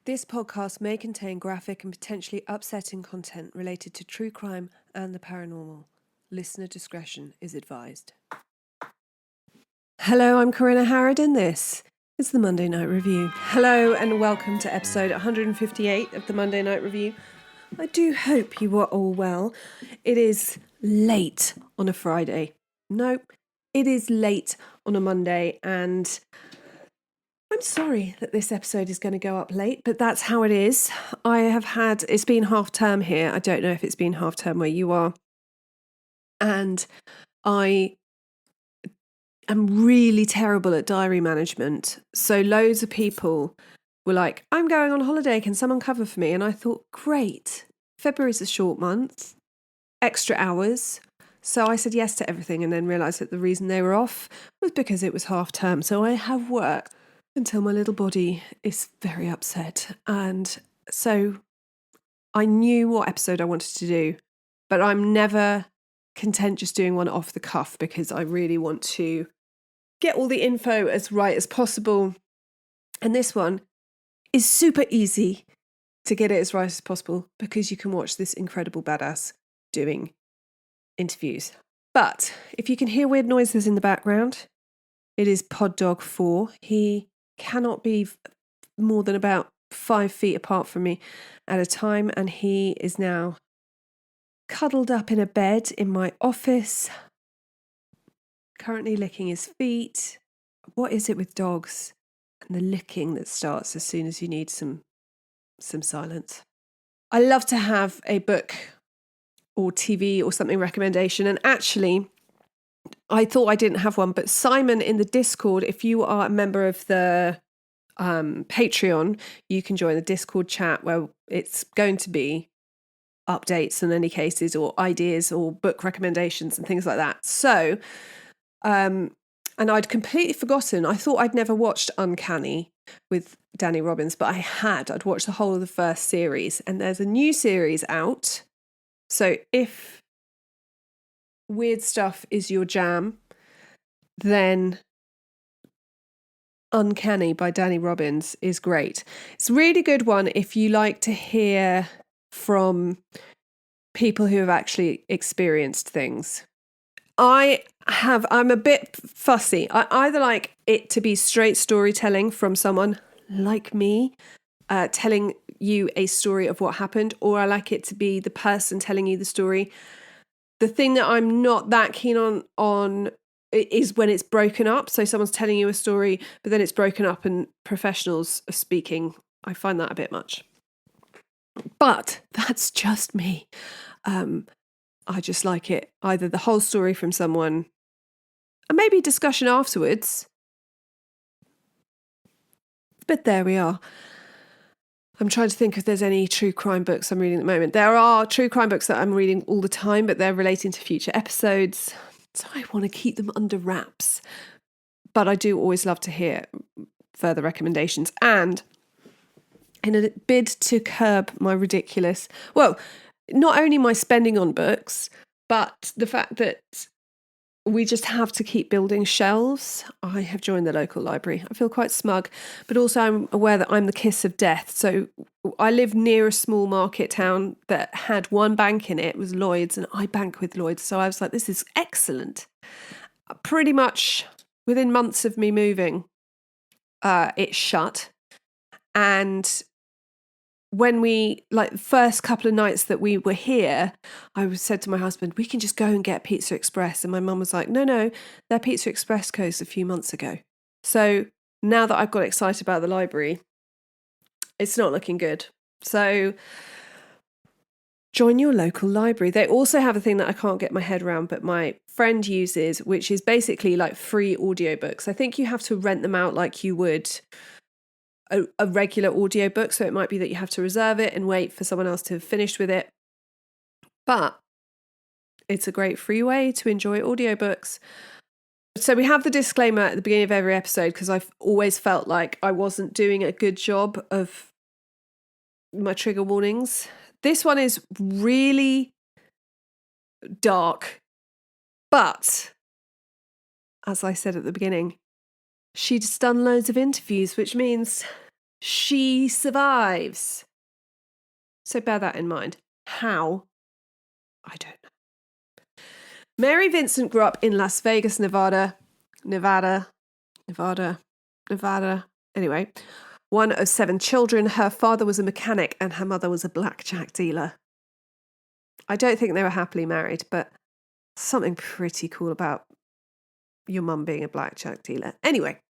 This podcast may contain graphic and potentially upsetting content related to true crime and the paranormal. Listener discretion is advised. Hello, I'm Corinna Harrod and this is the Monday Night Review. Hello and welcome to episode 158 of the Monday Night Review. I do hope you are all well. It is late on a Friday. Nope, it is late on a Monday, and I'm sorry that this episode is going to go up late, but that's how it is. It's been half term here. I don't know if it's been half term where you are. And I am really terrible at diary management. So loads of people were like, I'm going on holiday. Can someone cover for me? And I thought, great. February's a short month, extra hours. So I said yes to everything and then realised that the reason they were off was because it was half term. So I have worked until my little body is very upset. And so I knew what episode I wanted to do, but I'm never content just doing one off the cuff because I really want to get all the info as right as possible. And this one is super easy to get it as right as possible because you can watch this incredible badass doing interviews. But if you can hear weird noises in the background, it is Pod Dog 4. He cannot be more than about 5 feet apart from me at a time, and he is now cuddled up in a bed in my office, currently licking his feet. What is it with dogs and the licking that starts as soon as you need some silence? I love to have a book or TV or something recommendation, and actually I thought I didn't have one, but Simon in the Discord, if you are a member of the Patreon, you can join the Discord chat where it's going to be updates in any cases or ideas or book recommendations and things like that. So, and I'd completely forgotten. I thought I'd never watched Uncanny with Danny Robbins, but I had. I'd watched the whole of the first series, and there's a new series out. So if weird stuff is your jam, then Uncanny by Danny Robbins is great. It's a really good one if you like to hear from people who have actually experienced things. I'm a bit fussy. I either like it to be straight storytelling from someone like me, telling you a story of what happened, or I like it to be the person telling you the story. The thing that I'm not that keen on is when it's broken up. So someone's telling you a story, but then it's broken up and professionals are speaking. I find that a bit much. But that's just me. I just like it, either the whole story from someone and maybe discussion afterwards. But there we are. I'm trying to think if there's any true crime books I'm reading at the moment. There are true crime books that I'm reading all the time, but they're relating to future episodes. So I want to keep them under wraps. But I do always love to hear further recommendations. And in a bid to curb my ridiculous, well, not only my spending on books, but the fact that we just have to keep building shelves, I have joined the local library. I feel quite smug, but also I'm aware that I'm the kiss of death. So I live near a small market town that had one bank in it. It was Lloyd's, and I bank with Lloyd's. So I was like, this is excellent. Pretty much within months of me moving, it shut. And when the first couple of nights that we were here, I said to my husband, we can just go and get Pizza Express. And my mum was like, no, their Pizza Express closed a few months ago. So now that I've got excited about the library, it's not looking good. So join your local library. They also have a thing that I can't get my head around, but my friend uses, which is basically like free audiobooks. I think you have to rent them out like you would a regular audiobook, so it might be that you have to reserve it and wait for someone else to have finished with it. But it's a great free way to enjoy audiobooks. So we have the disclaimer at the beginning of every episode because I've always felt like I wasn't doing a good job of my trigger warnings. This one is really dark, but as I said at the beginning, she's done loads of interviews, which means She survives. So bear that in mind. How? I don't know. Mary Vincent grew up in Las Vegas, Nevada. Anyway, one of 7 children. Her father was a mechanic and her mother was a blackjack dealer. I don't think they were happily married, but something pretty cool about your mum being a blackjack dealer. Anyway,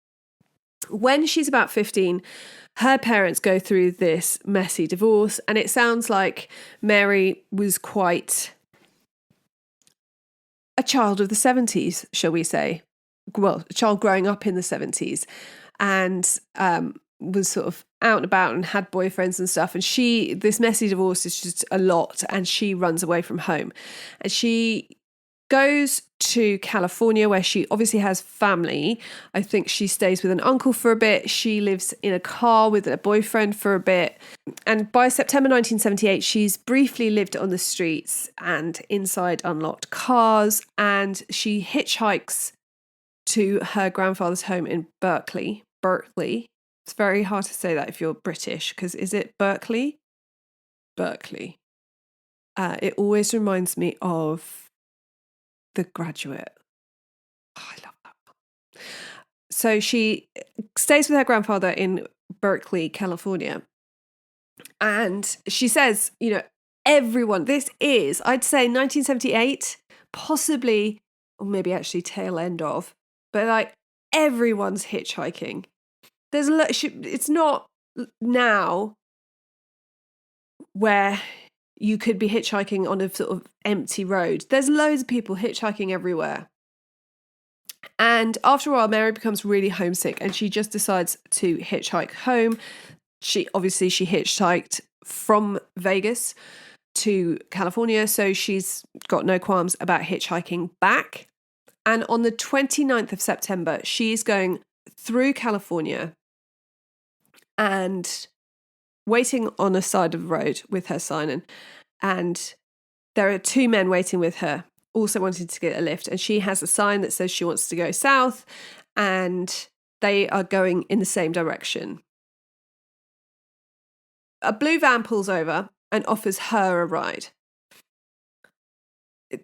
when she's about 15, her parents go through this messy divorce, and it sounds like Mary was quite a child of the 70s, shall we say. Well, a child growing up in the 70s, and was sort of out and about and had boyfriends and stuff. And this messy divorce is just a lot, and she runs away from home. And she goes to California, where she obviously has family. I think she stays with an uncle for a bit. She lives in a car with a boyfriend for a bit. And by September 1978, she's briefly lived on the streets and inside unlocked cars. And she hitchhikes to her grandfather's home in Berkeley. It's very hard to say that if you're British, because is it Berkeley? Berkeley. It always reminds me of The Graduate. Oh, I love that one. So she stays with her grandfather in Berkeley, California. And she says, everyone, this is, I'd say 1978, possibly, or maybe actually tail end of, but like everyone's hitchhiking. There's a lot, it's not now where you could be hitchhiking on a sort of empty road. There's loads of people hitchhiking everywhere. And after a while, Mary becomes really homesick and she just decides to hitchhike home. She hitchhiked from Vegas to California, so she's got no qualms about hitchhiking back. And on the 29th of September, she's going through California and waiting on a side of the road with her sign, and there are 2 men waiting with her, also wanting to get a lift, and she has a sign that says she wants to go south, and they are going in the same direction. A blue van pulls over and offers her a ride.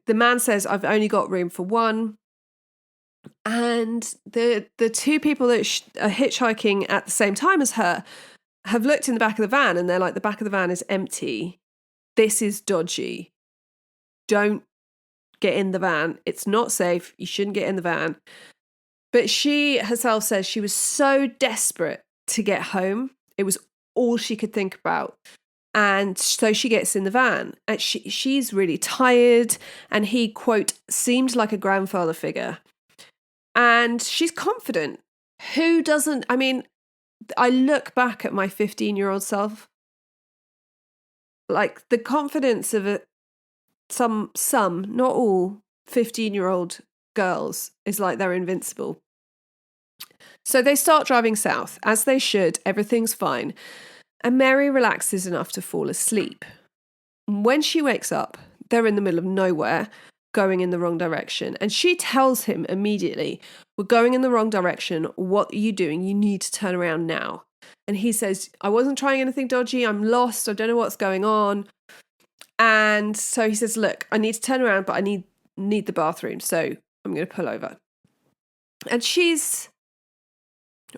The man says, "I've only got room for one." And the 2 people that are hitchhiking at the same time as her have looked in the back of the van, and they're like, the back of the van is empty. This is dodgy. Don't get in the van. It's not safe. You shouldn't get in the van. But she herself says she was so desperate to get home. It was all she could think about. And so she gets in the van, and she's really tired, and he, quote, seemed like a grandfather figure. And she's confident. Who doesn't? I mean, I look back at my 15-year-old self, like the confidence of some, not all 15-year-old girls is like they're invincible. So they start driving south, as they should. Everything's fine. And Mary relaxes enough to fall asleep. When she wakes up, they're in the middle of nowhere, going in the wrong direction. And she tells him immediately, "We're going in the wrong direction. What are you doing? You need to turn around now." And he says, "I wasn't trying anything dodgy. I'm lost. I don't know what's going on." And so he says, "Look, I need to turn around, but I need the bathroom. So I'm going to pull over." And she's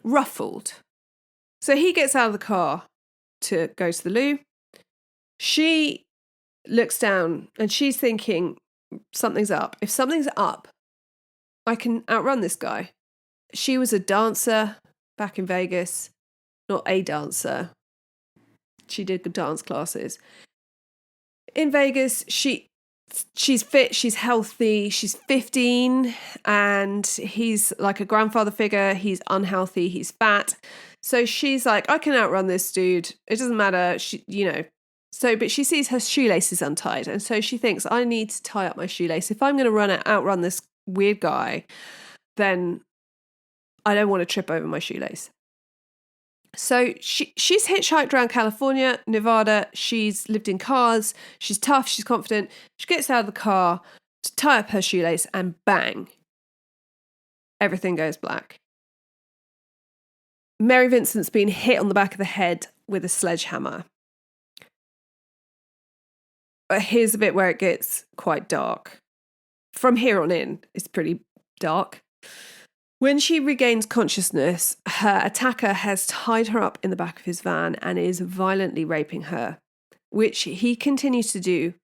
ruffled. So he gets out of the car to go to the loo. She looks down and she's thinking, something's up. If something's up, I can outrun this guy. She was a dancer back in Vegas, not a dancer. She did the dance classes. In Vegas, she's fit, she's healthy, she's 15, and he's like a grandfather figure. He's unhealthy, he's fat. So she's like, I can outrun this dude. It doesn't matter. But she sees her shoelaces untied. And so she thinks, I need to tie up my shoelace. If I'm going to outrun this weird guy, then I don't want to trip over my shoelace. So she's hitchhiked around California, Nevada. She's lived in cars. She's tough. She's confident. She gets out of the car to tie up her shoelace, and bang, everything goes black. Mary Vincent's been hit on the back of the head with a sledgehammer. But here's the bit where it gets quite dark. From here on in, it's pretty dark. When she regains consciousness, her attacker has tied her up in the back of his van and is violently raping her, which he continues to do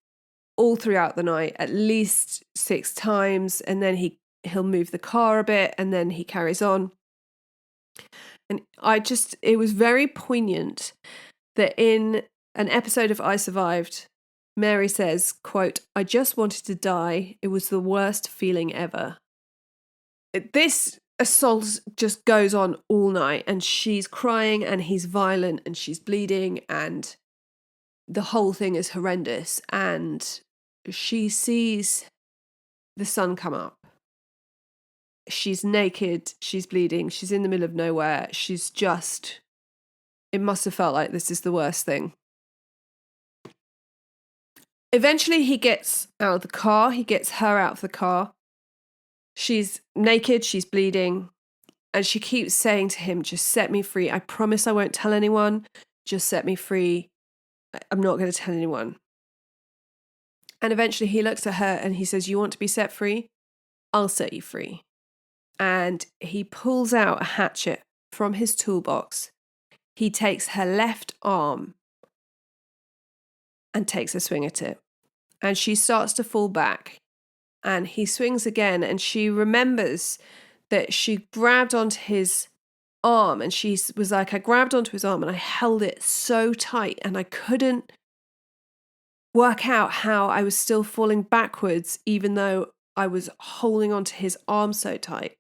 all throughout the night, at least 6 times, and then he'll move the car a bit, and then he carries on. And it was very poignant that in an episode of I Survived, Mary says, quote, "I just wanted to die. It was the worst feeling ever." This assault just goes on all night, and she's crying, and he's violent, and she's bleeding, and the whole thing is horrendous. And she sees the sun come up. She's naked, she's bleeding, she's in the middle of nowhere. It must have felt like this is the worst thing. Eventually he gets out of the car, he gets her out of the car. She's naked, she's bleeding, and she keeps saying to him, "Just set me free. I promise I won't tell anyone. Just set me free. I'm not going to tell anyone." And eventually he looks at her and he says, "You want to be set free? I'll set you free." And he pulls out a hatchet from his toolbox. He takes her left arm and takes a swing at it. And she starts to fall back. And he swings again, and she remembers that she grabbed onto his arm, and she was like, "I grabbed onto his arm and I held it so tight, and I couldn't work out how I was still falling backwards, even though I was holding onto his arm so tight."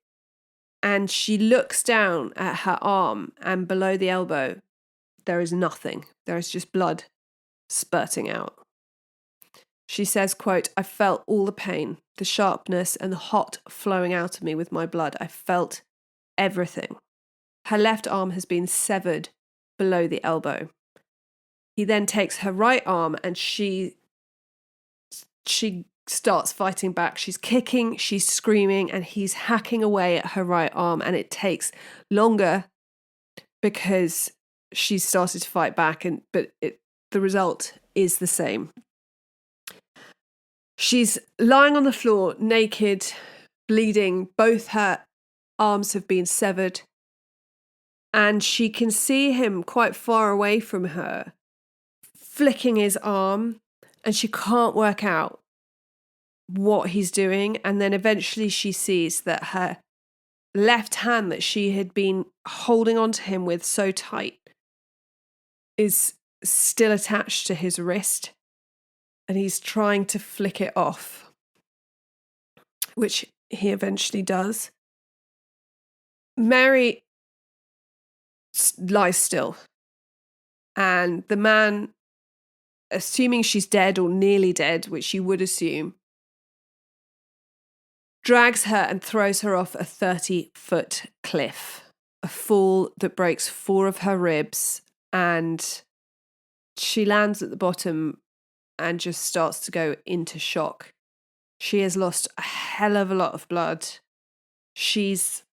And she looks down at her arm, and below the elbow, there is nothing. There is just blood spurting out. She says, quote, "I felt all the pain, the sharpness, and the hot flowing out of me with my blood. I felt everything." Her left arm has been severed below the elbow. He then takes her right arm, and she starts fighting back. She's kicking, she's screaming, and he's hacking away at her right arm, and it takes longer because she's started to fight back, but the result is the same. She's lying on the floor, naked, bleeding. Both her arms have been severed. And she can see him quite far away from her, flicking his arm, and she can't work out what he's doing. And then eventually she sees that her left hand that she had been holding onto him with so tight is still attached to his wrist. And he's trying to flick it off, which he eventually does. Mary lies still. And the man, assuming she's dead or nearly dead, which you would assume, drags her and throws her off a 30-foot cliff. A fall that breaks 4 of her ribs. And she lands at the bottom and just starts to go into shock. She has lost a hell of a lot of blood. She's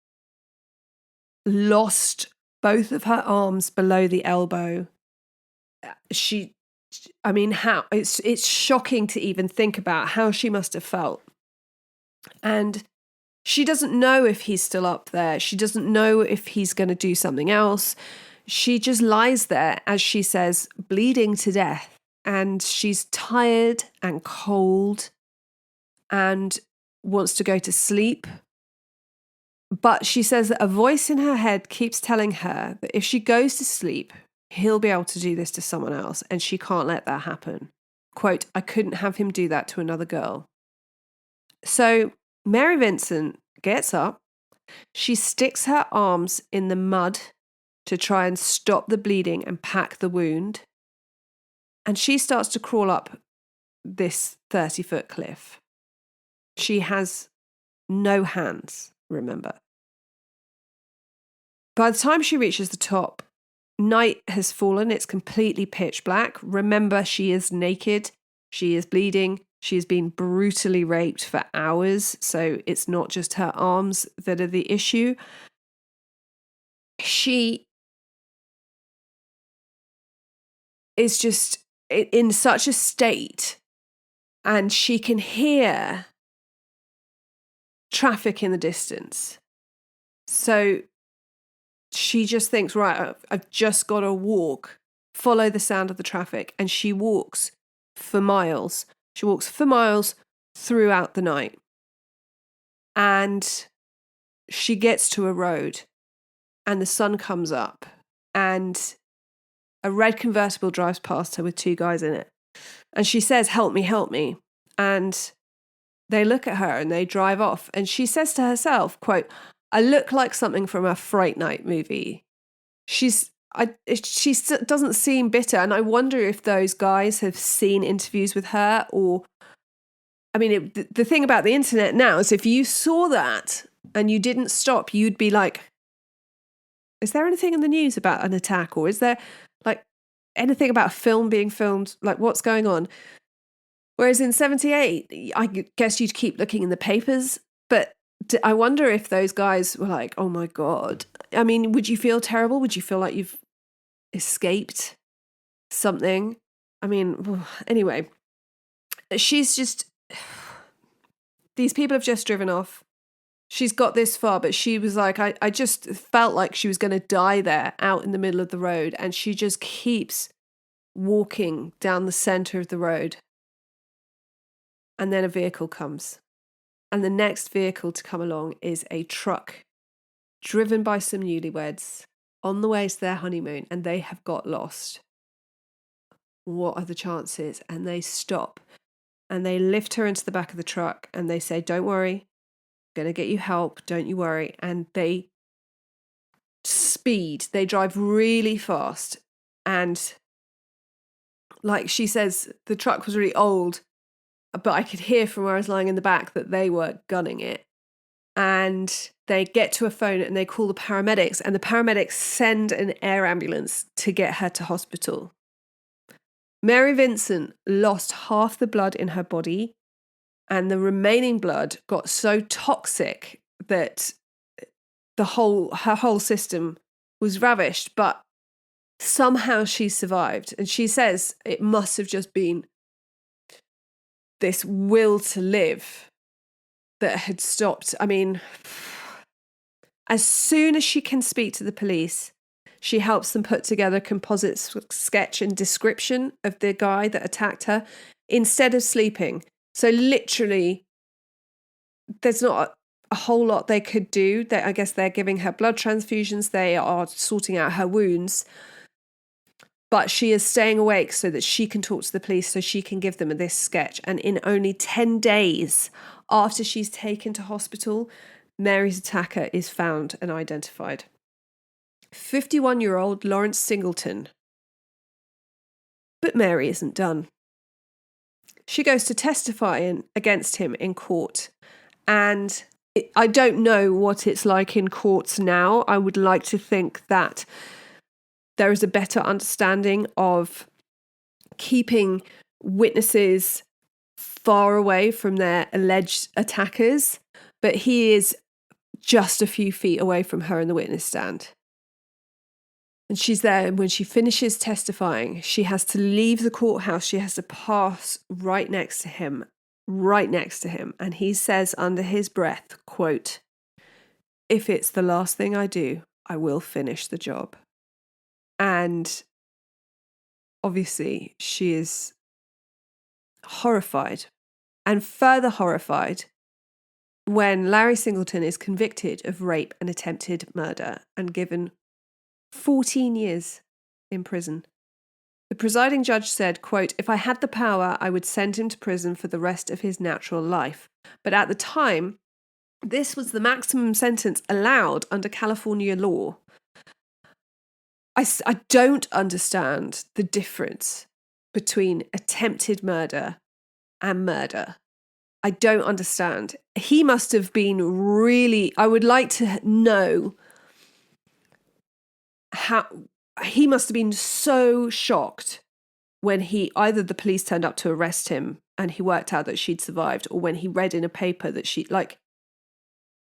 lost both of her arms below the elbow. How it's shocking to even think about how she must have felt. And she doesn't know if he's still up there. She doesn't know if he's going to do something else. She just lies there, as she says, bleeding to death. And she's tired and cold and wants to go to sleep. But she says that a voice in her head keeps telling her that if she goes to sleep, he'll be able to do this to someone else, and she can't let that happen. Quote, "I couldn't have him do that to another girl." So Mary Vincent gets up. She sticks her arms in the mud to try and stop the bleeding and pack the wound. And she starts to crawl up this 30-foot cliff. She has no hands, remember. By the time she reaches the top, night has fallen. It's completely pitch black. Remember, she is naked. She is bleeding. She has been brutally raped for hours. So it's not just her arms that are the issue. She is just in such a state, and she can hear traffic in the distance. So she just thinks, right, I've just got to walk, follow the sound of the traffic. And she walks for miles. She walks for miles throughout the night. And she gets to a road, and the sun comes up, and a red convertible drives past her with two guys in it. And she says, help me, help me. And they look at her and they drive off. And she says to herself, quote, I look like something from a Fright Night movie. She doesn't seem bitter. And I wonder if those guys have seen interviews with her, or, I mean, the thing about the internet now is if you saw that and you didn't stop, you'd be like, is there anything in the news about an attack? Or is there like anything about a film being filmed? Like, what's going on? Whereas in 78, I guess you'd keep looking in the papers. But I wonder if those guys were like, oh my God. I mean, would you feel terrible? Would you feel like you've escaped something? I mean, anyway, she's just, these people have just driven off. She's got this far, but she was like, I just felt like she was going to die there out in the middle of the road. And she just keeps walking down the center of the road. And then a vehicle comes. And the next vehicle to come along is a truck driven by some newlyweds on the way to their honeymoon, and they have got lost. What are the chances? And they stop and they lift her into the back of the truck and they say, don't worry, I'm going to get you help. Don't you worry. And they speed. They drive really fast. And like she says, the truck was really old, but I could hear from where I was lying in the back that they were gunning it. And they get to a phone and they call the paramedics, and the paramedics send an air ambulance to get her to hospital. Mary Vincent lost half the blood in her body, and the remaining blood got so toxic that her whole system was ravished, but somehow she survived. And she says it must have just been this will to live that had stopped. I mean, as soon as she can speak to the police, she helps them put together a composite sketch and description of the guy that attacked her instead of sleeping. So literally, there's not a whole lot they could do. I guess they're giving her blood transfusions. They are sorting out her wounds. But she is staying awake so that she can talk to the police, so she can give them this sketch. And in only 10 days after she's taken to hospital, Mary's attacker is found and identified. 51-year-old Lawrence Singleton. But Mary isn't done. She goes to testify against him in court. And I don't know what it's like in courts now. I would like to think that there is a better understanding of keeping witnesses far away from their alleged attackers. But he is just a few feet away from her in the witness stand. And she's there, and when she finishes testifying, she has to leave the courthouse. She has to pass right next to him. And he says under his breath, quote, if it's the last thing I do, I will finish the job. And obviously she is horrified, and further horrified when Larry Singleton is convicted of rape and attempted murder and given 14 years in prison. The presiding judge said, quote, if I had the power, I would send him to prison for the rest of his natural life. But at the time, this was the maximum sentence allowed under California law. I don't understand the difference between attempted murder and murder. I don't understand. He must have been really, I would like to know how, he must have been so shocked when either the police turned up to arrest him and he worked out that she'd survived, or when he read in a paper that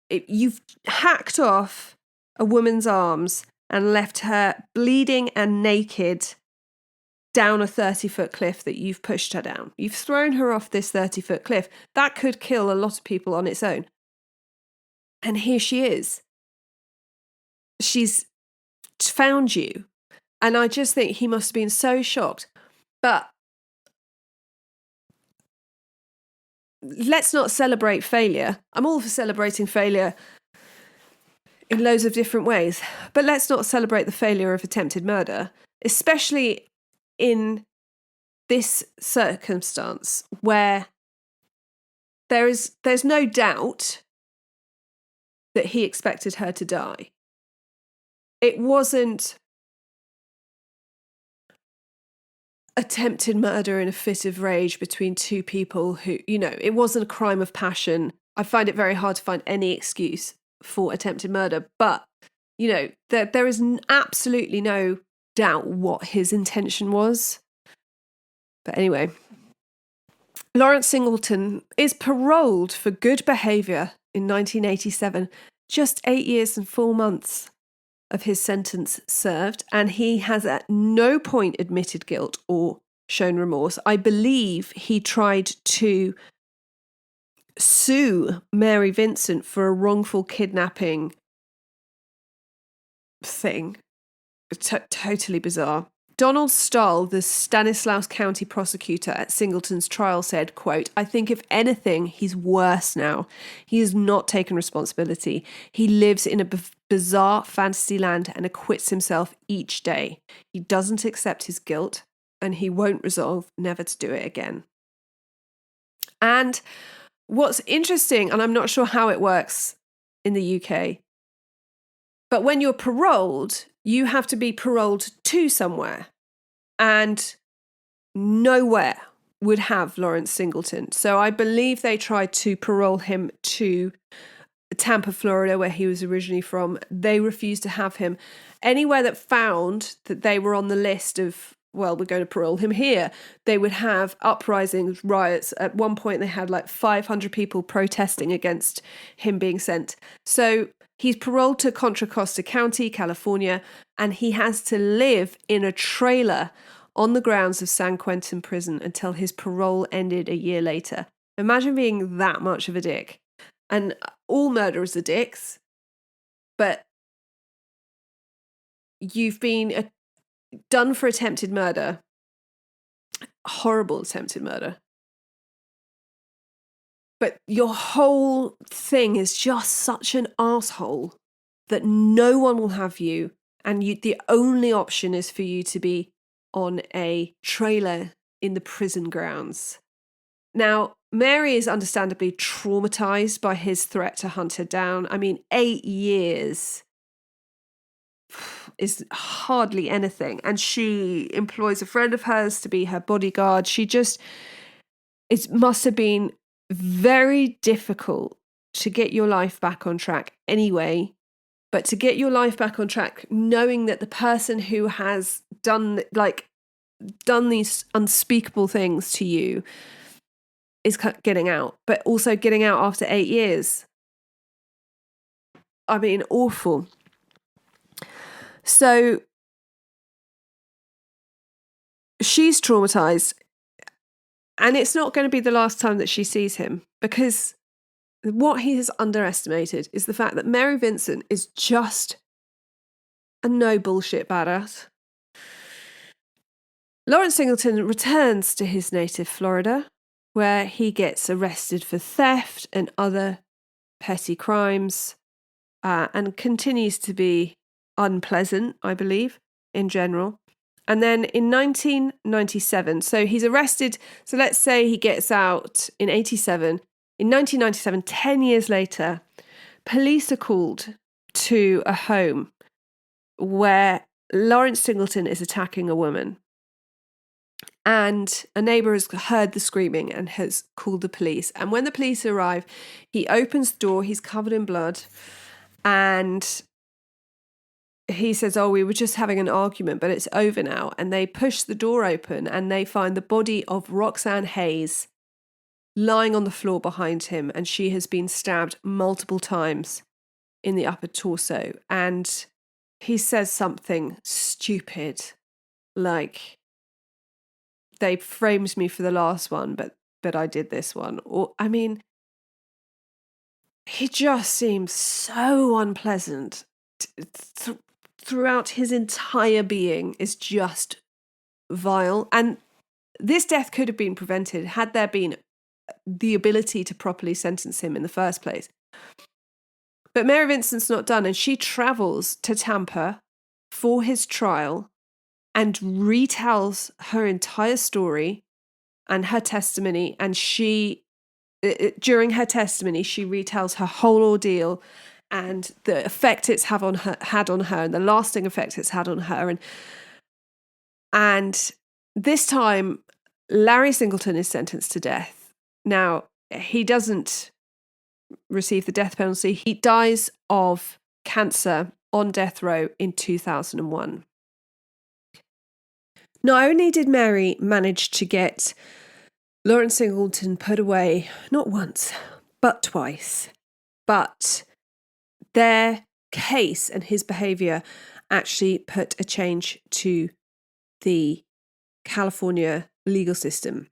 you've hacked off a woman's arms and left her bleeding and naked down a 30-foot cliff that you've pushed her down. You've thrown her off this 30-foot cliff. That could kill a lot of people on its own. And here she is. She's found you. And I just think he must have been so shocked. But let's not celebrate failure. I'm all for celebrating failure in loads of different ways. But let's not celebrate the failure of attempted murder, especially in this circumstance where there's no doubt that he expected her to die. It wasn't attempted murder in a fit of rage between two people who, it wasn't a crime of passion. I find it very hard to find any excuse for attempted murder, but, there is absolutely no doubt what his intention was. But anyway, Lawrence Singleton is paroled for good behaviour in 1987, just 8 years and 4 months of his sentence served, and he has at no point admitted guilt or shown remorse. I believe he tried to sue Mary Vincent for a wrongful kidnapping thing. Totally bizarre. Donald Stahl, the Stanislaus County prosecutor at Singleton's trial, said, quote, "I think if anything, he's worse now. He has not taken responsibility. He lives in a bizarre fantasy land and acquits himself each day. He doesn't accept his guilt and he won't resolve never to do it again." And what's interesting, and I'm not sure how it works in the UK, but when you're paroled, you have to be paroled to somewhere. And nowhere would have Lawrence Singleton. So I believe they tried to parole him to Tampa, Florida, where he was originally from. They refused to have him. Anywhere that found that they were on the list of, well, we're going to parole him here, they would have uprisings, riots. At one point, they had like 500 people protesting against him being sent. So he's paroled to Contra Costa County, California, and he has to live in a trailer on the grounds of San Quentin prison until his parole ended a year later. Imagine being that much of a dick. And all murderers are dicks, but you've been done for attempted murder, horrible attempted murder. But your whole thing is just such an asshole that no one will have you, and the only option is for you to be on a trailer in the prison grounds. Now, Mary is understandably traumatized by his threat to hunt her down. I mean, 8 years is hardly anything. And she employs a friend of hers to be her bodyguard. It must have been very difficult to get your life back on track anyway. But to get your life back on track, knowing that the person who has done these unspeakable things to you is getting out, but also getting out after 8 years. I mean, awful. So she's traumatized, and it's not going to be the last time that she sees him, because what he has underestimated is the fact that Mary Vincent is just a no bullshit badass. Lawrence Singleton returns to his native Florida, where he gets arrested for theft and other petty crimes, and continues to be unpleasant, I believe, in general. And then in 1997, so he's arrested, so let's say he gets out in 87. In 1997, 10 years later, police are called to a home where Lawrence Singleton is attacking a woman. And a neighbour has heard the screaming and has called the police. And when the police arrive, he opens the door, he's covered in blood, and he says, "Oh, we were just having an argument, but it's over now." And they push the door open and they find the body of Roxanne Hayes lying on the floor behind him, and she has been stabbed multiple times in the upper torso. And he says something stupid like, they framed me for the last one, but I did this one. Or, I mean, he just seems so unpleasant. Throughout his entire being is just vile. And this death could have been prevented had there been the ability to properly sentence him in the first place. But Mary Vincent's not done, and she travels to Tampa for his trial and retells her entire story and her testimony. And during her testimony, she retells her whole ordeal and the effect it's had on her, and the lasting effect it's had on her. And this time, Larry Singleton is sentenced to death. Now, he doesn't receive the death penalty. He dies of cancer on death row in 2001. Not only did Mary manage to get Lawrence Singleton put away not once, but twice, but their case and his behaviour actually put a change to the California legal system.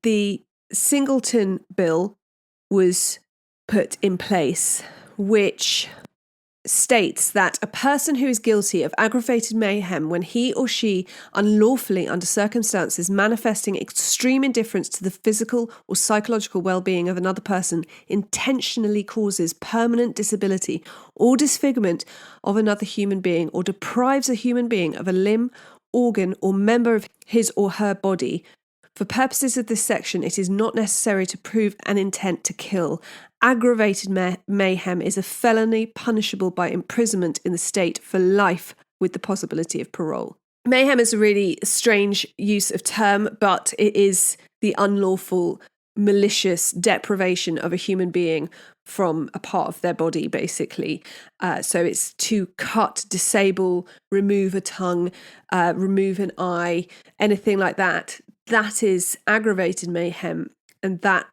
The Singleton bill was put in place, which states that a person who is guilty of aggravated mayhem when he or she unlawfully, under circumstances manifesting extreme indifference to the physical or psychological well-being of another person, intentionally causes permanent disability or disfigurement of another human being, or deprives a human being of a limb, organ, or member of his or her body. For purposes of this section, it is not necessary to prove an intent to kill. Aggravated mayhem is a felony punishable by imprisonment in the state for life with the possibility of parole. Mayhem is a really strange use of term, but it is the unlawful, malicious deprivation of a human being from a part of their body, basically. So it's to cut, disable, remove a tongue, remove an eye, anything like that. That is aggravated mayhem, and that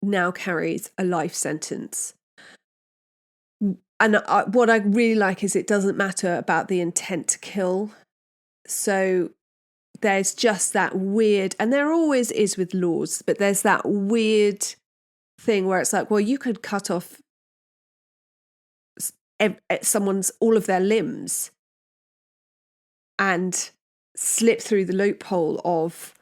now carries a life sentence. And what I really like is it doesn't matter about the intent to kill. So there's just that weird, and there always is with laws, but there's that weird thing where it's like, well, you could cut off someone's, all of their limbs and slip through the loophole of,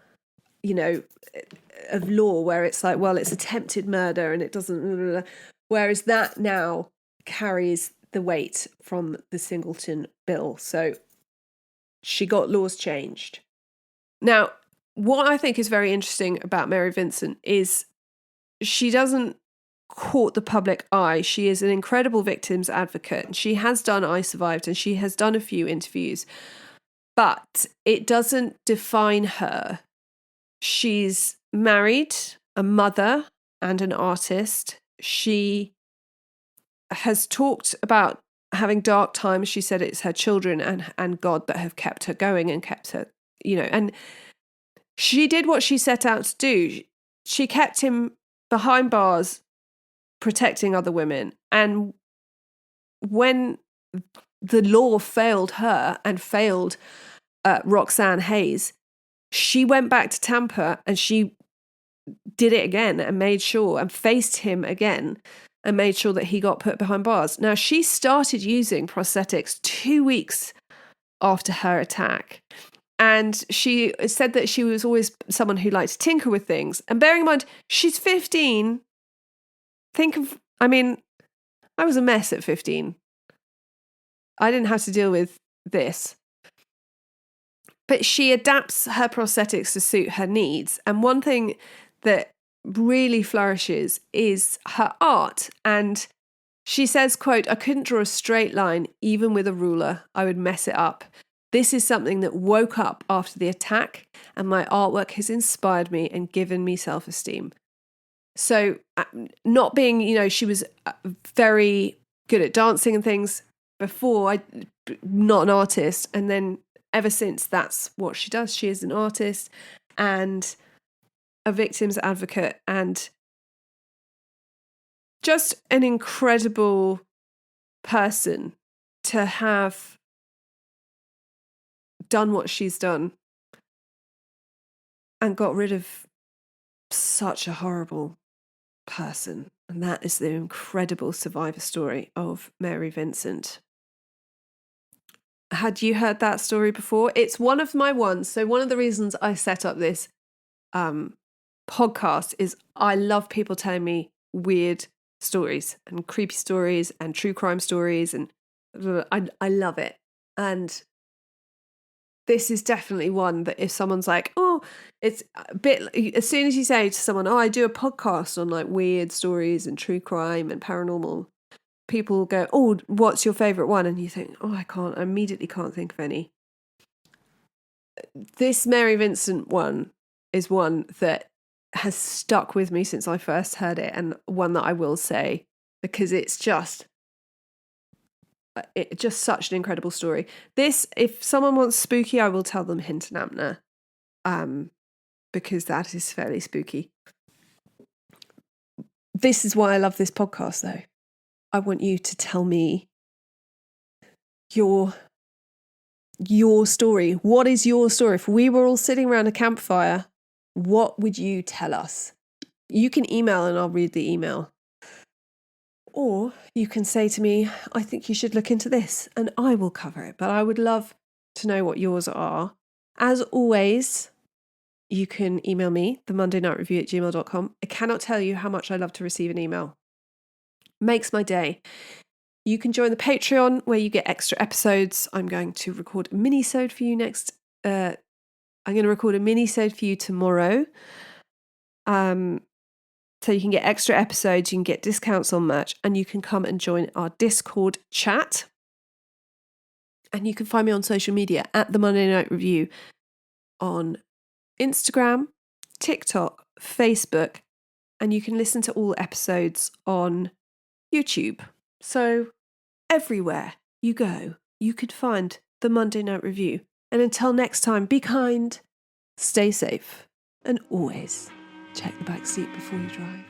of law, where it's like, well, it's attempted murder and it doesn't, whereas that now carries the weight from the Singleton bill. So she got laws changed. Now, what I think is very interesting about Mary Vincent is she doesn't court the public eye. She is an incredible victims advocate, and she has done I Survived, and she has done a few interviews, but it doesn't define her. She's married, a mother, and an artist. She has talked about having dark times. She said it's her children and God that have kept her going and kept her, and she did what she set out to do. She kept him behind bars, protecting other women. And when the law failed her and failed Roxanne Hayes, she went back to Tampa and she did it again and made sure, and faced him again and made sure that he got put behind bars. Now, she started using prosthetics 2 weeks after her attack. And she said that she was always someone who liked to tinker with things. And bearing in mind, she's 15. I was a mess at 15. I didn't have to deal with this. But she adapts her prosthetics to suit her needs. And one thing that really flourishes is her art. And she says, quote, "I couldn't draw a straight line, even with a ruler. I would mess it up. This is something that woke up after the attack, and my artwork has inspired me and given me self-esteem." So not being, she was very good at dancing and things before, not an artist. And then ever since, that's what she does. She is an artist and a victims advocate, and just an incredible person to have done what she's done. and got rid of such a horrible person. And that is the incredible survivor story of Mary Vincent. Had you heard that story before? It's one of my ones. So one of the reasons I set up this podcast is I love people telling me weird stories and creepy stories and true crime stories, and I love it. And this is definitely one that if someone's like, oh, it's a bit, as soon as you say to someone, oh, I do a podcast on like weird stories and true crime and paranormal, people go, oh, what's your favourite one? And you think, oh, I immediately can't think of any. This Mary Vincent one is one that has stuck with me since I first heard it, and one that I will say because it's just such an incredible story. This, if someone wants spooky, I will tell them Hinton Ampner, because that is fairly spooky. This is why I love this podcast, though. I want you to tell me your story. What is your story? If we were all sitting around a campfire, what would you tell us? You can email and I'll read the email. Or you can say to me, I think you should look into this, and I will cover it. But I would love to know what yours are. As always, you can email me, themondaynightrevue@gmail.com. I cannot tell you how much I love to receive an email. Makes my day. You can join the Patreon where you get extra episodes. I'm going to record a mini-sode for you I'm going to record a mini-sode for you tomorrow. So you can get extra episodes, you can get discounts on merch, and you can come and join our Discord chat. And you can find me on social media at The Monday Night Revue on Instagram, TikTok, Facebook, and you can listen to all episodes on YouTube. So everywhere you go, you could find The Monday Night Revue. And until next time, be kind, stay safe, and always check the back seat before you drive.